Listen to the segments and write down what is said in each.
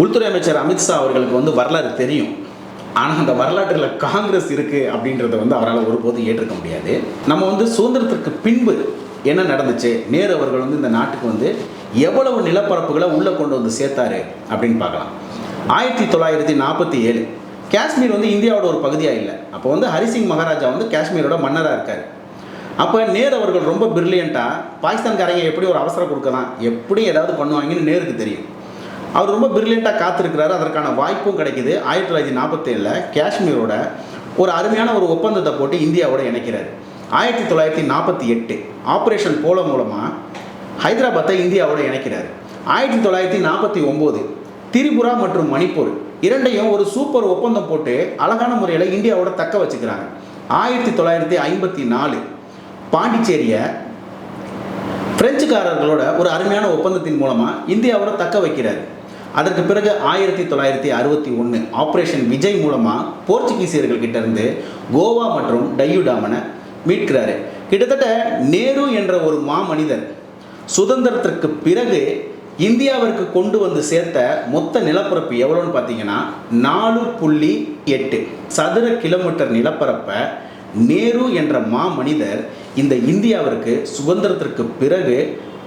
உள்துறை அமைச்சர் அமித்ஷா அவர்களுக்கு வரலாறு தெரியும். ஆனால் அந்த வரலாற்றில் காங்கிரஸ் இருக்குது அப்படின்றத அவரால் ஒருபோதும் ஏற்றுக்க முடியாது. நம்ம சுதந்திரத்திற்கு பின்பு என்ன நடந்துச்சு, நேரு அவர்கள் இந்த நாட்டுக்கு எவ்வளவு நிலப்பரப்புகளை உள்ளே கொண்டு சேர்த்தாரு அப்படின்னு பார்க்கலாம். 1947 காஷ்மீர் இந்தியாவோட ஒரு பகுதியாக இல்லை. அப்போ ஹரிசிங் மகாராஜா காஷ்மீரோட மன்னராக இருக்கார். அப்போ நேரு அவர்கள் ரொம்ப பிரில்லியண்ட்டாக பாகிஸ்தான்காரங்க எப்படி ஒரு அவசரம் கொடுக்கலாம், எப்படி ஏதாவது பண்ணுவாங்கன்னு நேருக்கு தெரியும். அவர் ரொம்ப பிரில்லியண்ட்டாக காத்திருக்கிறாரு. அதற்கான வாய்ப்பும் கிடைக்கிது. 1947 காஷ்மீரோட ஒரு அருமையான ஒரு ஒப்பந்தத்தை போட்டு இந்தியாவோட இணைக்கிறார். 1948 ஆப்ரேஷன் போலோ மூலமாக ஹைதராபாத்தை இந்தியாவோட இணைக்கிறார். 1949 திரிபுரா மற்றும் மணிப்பூர் இரண்டையும் ஒரு சூப்பர் ஒப்பந்தம் போட்டு அழகான முறையில் இந்தியாவோட தக்க வச்சுக்கிறாங்க. 1954 பாண்டிச்சேரியை பிரெஞ்சுக்காரர்களோட ஒரு அருமையான ஒப்பந்தத்தின் மூலமாக இந்தியாவோட தக்க வைக்கிறார். அதற்கு பிறகு 1961 ஆப்ரேஷன் விஜய் மூலமாக போர்ச்சுகீசியர்கள் கிட்டேருந்து கோவா மற்றும் டையூ டாமனை மீட்கிறாரு. கிட்டத்தட்ட நேரு என்ற ஒரு மாமனிதர் சுதந்திரத்திற்கு பிறகு இந்தியாவிற்கு கொண்டு சேர்த்த மொத்த நிலப்பரப்பு எவ்வளோன்னு பார்த்தீங்கன்னா 4.8 சதுர கிலோமீட்டர் நிலப்பரப்பை நேரு என்ற மாமனிதர் இந்த இந்தியாவிற்கு சுதந்திரத்திற்கு பிறகு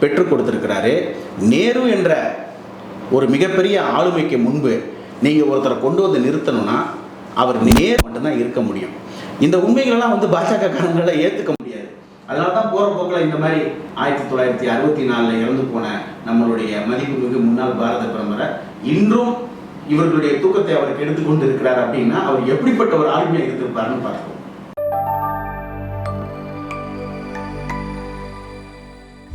பெற்றுக் கொடுத்திருக்கிறாரு. நேரு என்ற ஒரு மிகப்பெரிய ஆளுமைக்கு முன்பு நீங்கள் ஒருத்தரை கொண்டு நிறுத்தணும்னா அவர் நேரு மட்டும்தான் இருக்க முடியும். இந்த உண்மைகளெல்லாம் பாஜக காரங்களால் ஏற்றுக்க முடியாது. அதனால தான் போகிற போக்கில் இந்த மாதிரி 1964 இறந்து போன நம்மளுடைய மதிப்புமிகு முன்னாள் பாரத பிரதமர் இன்றும் இவர்களுடைய தூக்கத்தை அவர் கெடுத்து கொண்டு இருக்கிறார். அப்படின்னா அவர் எப்படிப்பட்ட ஒரு ஆளுமையாக இருந்திருப்பாருன்னு பார்க்கலாம்.